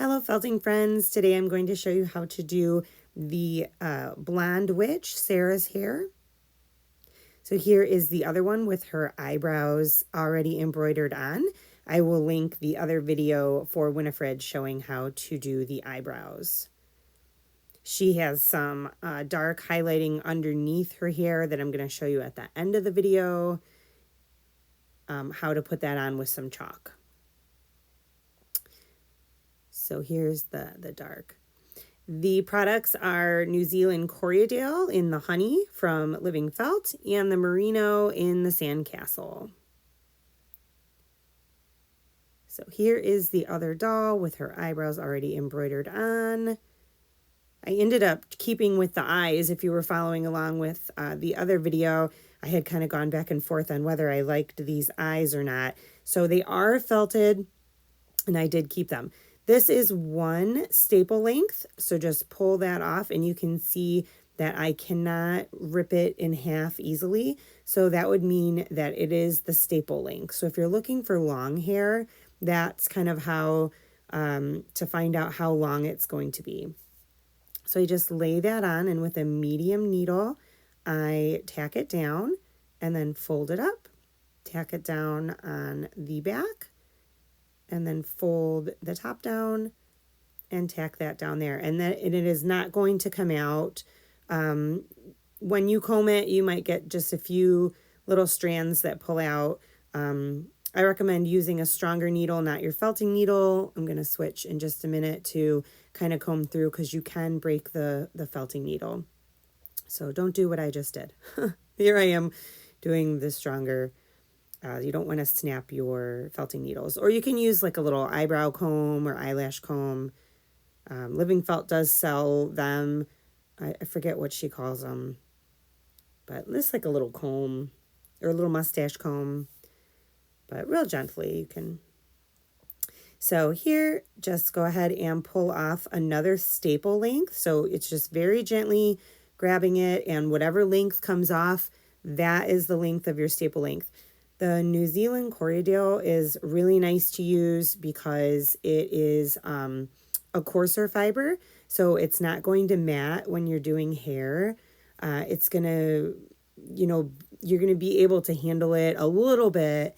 Hello felting friends, today I'm going to show you how to do the blonde witch, Sarah's hair. So here is the other one with her eyebrows already embroidered on. I will link the other video for Winifred showing how to do the eyebrows. She has some dark highlighting underneath her hair that I'm going to show you at the end of the video, how to put that on with some chalk. So here's the dark. The products are New Zealand Corriedale in the honey from Living Felt and the merino in the sandcastle. So here is the other doll with her eyebrows already embroidered on. I ended up keeping with the eyes. If you were following along with the other video, I had kind of gone back and forth on whether I liked these eyes or not. So they are felted and I did keep them. This is one staple length, so just pull that off and you can see that I cannot rip it in half easily. So that would mean that it is the staple length. So if you're looking for long hair, that's kind of how to find out how long it's going to be. So you just lay that on, and with a medium needle, I tack it down and then fold it up, tack it down on the back, and then fold the top down and tack that down there. And then it is not going to come out. When you comb it, you might get just a few little strands that pull out. I recommend using a stronger needle, not your felting needle. I'm going to switch in just a minute to kind of comb through because you can break the felting needle. So don't do what I just did. Here I am doing the stronger. You don't want to snap your felting needles. Or you can use like a little eyebrow comb or eyelash comb. Living Felt does sell them. I forget what she calls them. But this like a little comb or a little mustache comb. But real gently you can. So here, just go ahead and pull off another staple length. So it's just very gently grabbing it, and whatever length comes off, that is the length of your staple length. The New Zealand Corriedale is really nice to use because it is a coarser fiber, so it's not going to mat when you're doing hair. It's going to, you're going to be able to handle it a little bit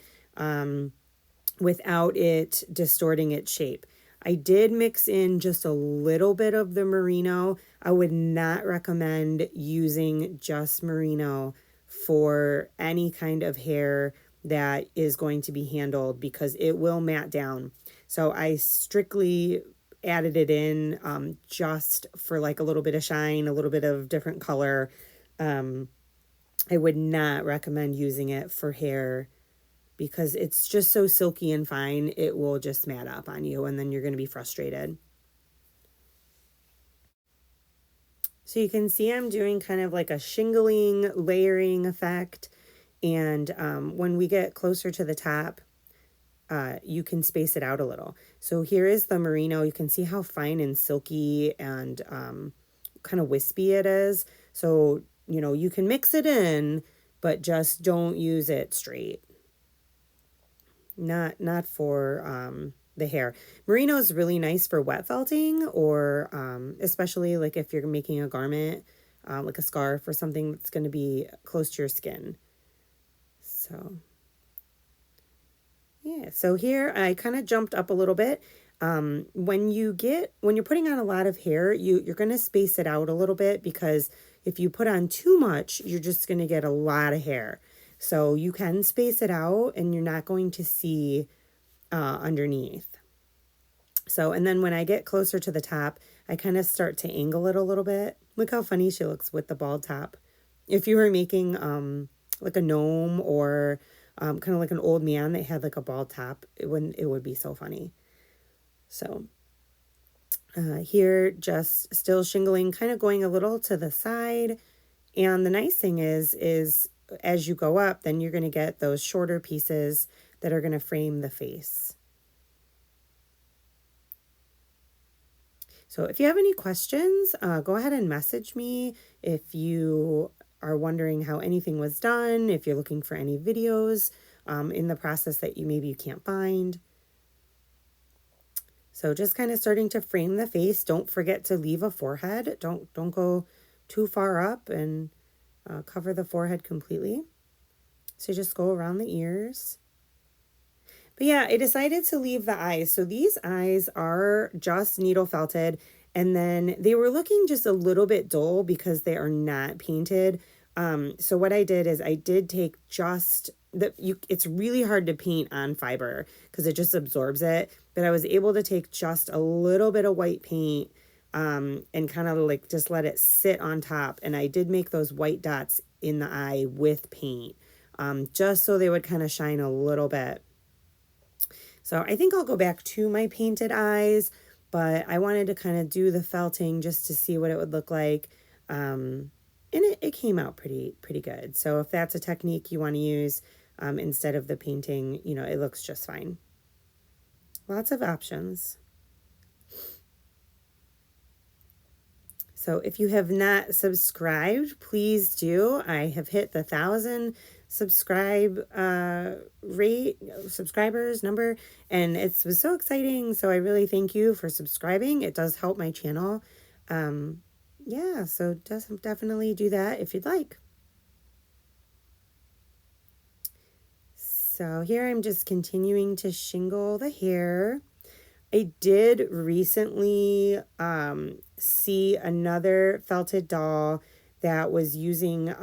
without it distorting its shape. I did mix in just a little bit of the merino. I would not recommend using just merino for any kind of hair that is going to be handled because it will mat down. So I strictly added it in just for like a little bit of shine, a little bit of different color. I would not recommend using it for hair because it's just so silky and fine, it will just mat up on you and then you're going to be frustrated. So you can see I'm doing kind of like a shingling, layering effect. And when we get closer to the top, you can space it out a little. So here is the merino. You can see how fine and silky and kind of wispy it is. So, you can mix it in, but just don't use it straight. Not for the hair. Merino is really nice for wet felting, or especially like if you're making a garment, like a scarf or something that's going to be close to your skin. So, yeah. So here I kind of jumped up a little bit. When you're putting on a lot of hair, you're going to space it out a little bit because if you put on too much, you're just going to get a lot of hair. So you can space it out and you're not going to see underneath. So, and then when I get closer to the top, I kind of start to angle it a little bit. Look how funny she looks with the bald top. If you were making like a gnome or kind of like an old man that had like a bald top, it would be so funny. So here, just still shingling, kind of going a little to the side. And the nice thing is as you go up, then you're going to get those shorter pieces that are going to frame the face. So if you have any questions, go ahead and message me. If you are wondering how anything was done, if you're looking for any videos in the process that maybe you can't find. So just kind of starting to frame the face. Don't forget to leave a forehead. Don't go too far up and cover the forehead completely. So just go around the ears. But yeah, I decided to leave the eyes. So these eyes are just needle felted. And then they were looking just a little bit dull because they are not painted. So what I did is I did take just it's really hard to paint on fiber because it just absorbs it. But I was able to take just a little bit of white paint and kind of like just let it sit on top. And I did make those white dots in the eye with paint just so they would kind of shine a little bit. So I think I'll go back to my painted eyes, but I wanted to kind of do the felting just to see what it would look like. And it came out pretty good. So if that's a technique you want to use instead of the painting, you know, it looks just fine. Lots of options. So if you have not subscribed, please do. I have hit the 1,000 subscribers number, and it was so exciting. So I really thank you for subscribing. It does help my channel. Yeah, so definitely do that if you'd like. So here I'm just continuing to shingle the hair. I did recently see another felted doll that was using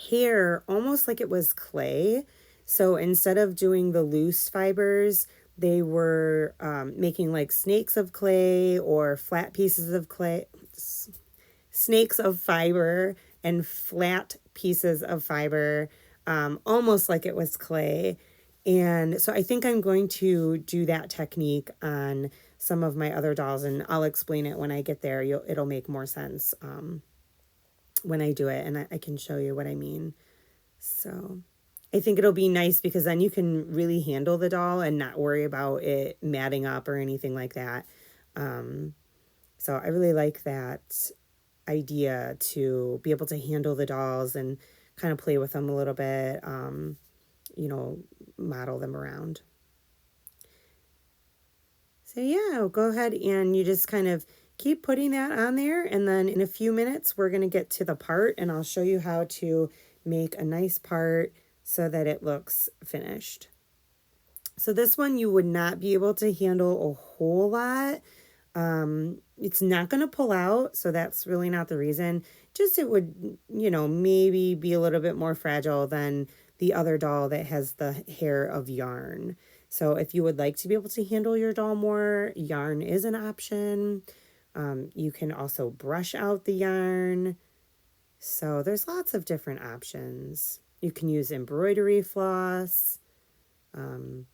hair almost like it was clay. So instead of doing the loose fibers, they were making like snakes of clay or flat pieces of clay, snakes of fiber and flat pieces of fiber, almost like it was clay. And so I think I'm going to do that technique on some of my other dolls, and I'll explain it when I get there. It'll make more sense when I do it, and I can show you what I mean. So I think it'll be nice because then you can really handle the doll and not worry about it matting up or anything like that. So I really like that idea to be able to handle the dolls and kind of play with them a little bit, you know, model them around. So yeah, go ahead and you just kind of keep putting that on there, and then in a few minutes we're going to get to the part, and I'll show you how to make a nice part so that it looks finished. So this one you would not be able to handle a whole lot. It's not going to pull out, so that's really not the reason. Just it would, you know, maybe be a little bit more fragile than the other doll that has the hair of yarn. So if you would like to be able to handle your doll more, yarn is an option. You can also brush out the yarn. So there's lots of different options. You can use embroidery floss. But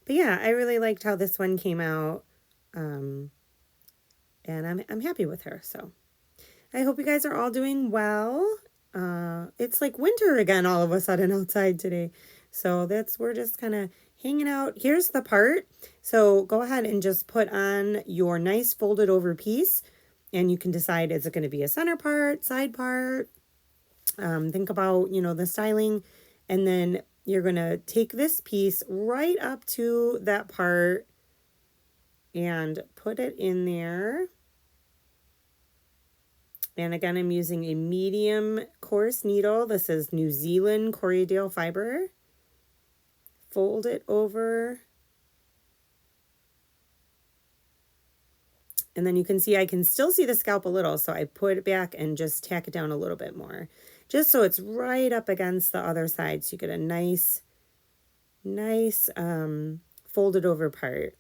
yeah, I really liked how this one came out. And I'm happy with her. So I hope you guys are all doing well. It's like winter again all of a sudden outside today. So we're just kind of hanging out. Here's the part. So go ahead and just put on your nice folded over piece, and you can decide, is it going to be a center part, side part? Think about, you know, the styling, and then you're going to take this piece right up to that part and put it in there. And again, I'm using a medium coarse needle. This is New Zealand Corriedale fiber. Fold it over. And then you can see I can still see the scalp a little, so I put it back and just tack it down a little bit more, just so it's right up against the other side, so you get a nice folded over part.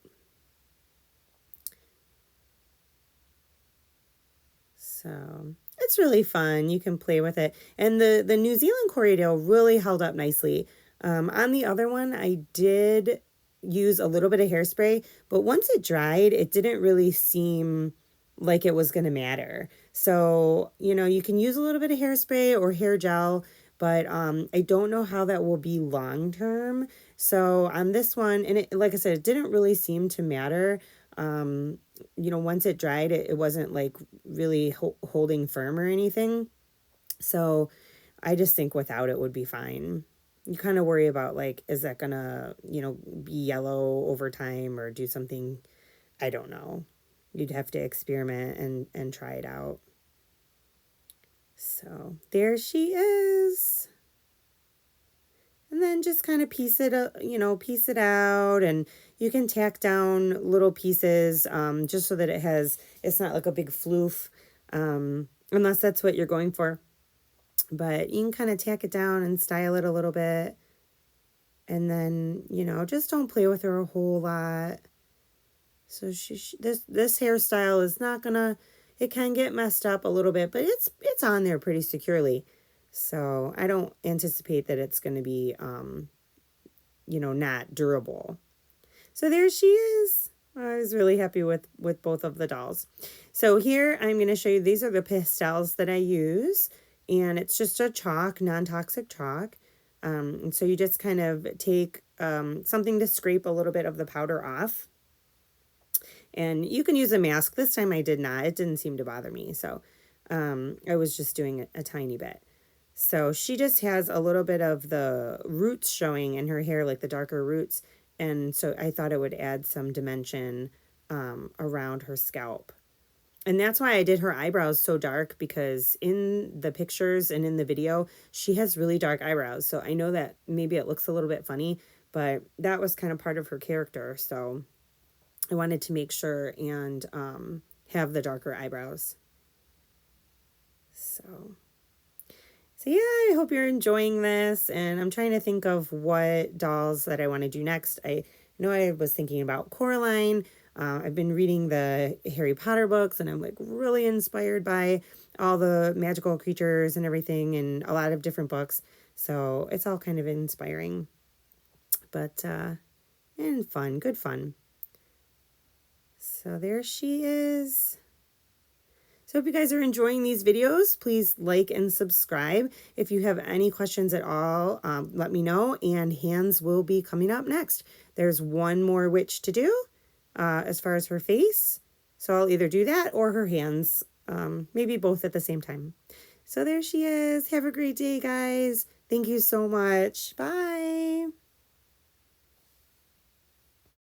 So it's really fun. You can play with it. And the New Zealand Corriedale really held up nicely. On the other one, I did use a little bit of hairspray, but once it dried, it didn't really seem like it was going to matter. So, you know, you can use a little bit of hairspray or hair gel, but I don't know how that will be long term. So on this one, and like I said, it didn't really seem to matter. You know, once it dried, it wasn't like really holding firm or anything. So I just think without it would be fine. you kind of worry about like, is that gonna, be yellow over time or do something? I don't know. You'd have to experiment and try it out. So there she is. And then just kind of piece it out, and you can tack down little pieces just so that it's not like a big floof, unless that's what you're going for. But you can kind of tack it down and style it a little bit. And then, just don't play with her a whole lot. So this hairstyle is not gonna, it can get messed up a little bit, but it's on there pretty securely. So I don't anticipate that it's going to be, not durable. So there she is. I was really happy with both of the dolls. So here I'm going to show you, these are the pastels that I use. And it's just a chalk, non-toxic chalk. And so you just kind of take something to scrape a little bit of the powder off. And you can use a mask. This time I did not. It didn't seem to bother me. So I was just doing a tiny bit. So she just has a little bit of the roots showing in her hair, like the darker roots. And so I thought it would add some dimension around her scalp. And that's why I did her eyebrows so dark, because in the pictures and in the video, she has really dark eyebrows. So I know that maybe it looks a little bit funny, but that was kind of part of her character. So I wanted to make sure and have the darker eyebrows. So yeah, I hope you're enjoying this. And I'm trying to think of what dolls that I want to do next. I know I was thinking about Coraline. I've been reading the Harry Potter books, and I'm like really inspired by all the magical creatures and everything, and a lot of different books. So it's all kind of inspiring, but and fun, good fun. So there she is. So if you guys are enjoying these videos, please like and subscribe. If you have any questions at all, let me know, and hands will be coming up next. There's one more witch to do as far as her face. So I'll either do that or her hands, maybe both at the same time. So there she is. Have a great day, guys. Thank you so much. Bye.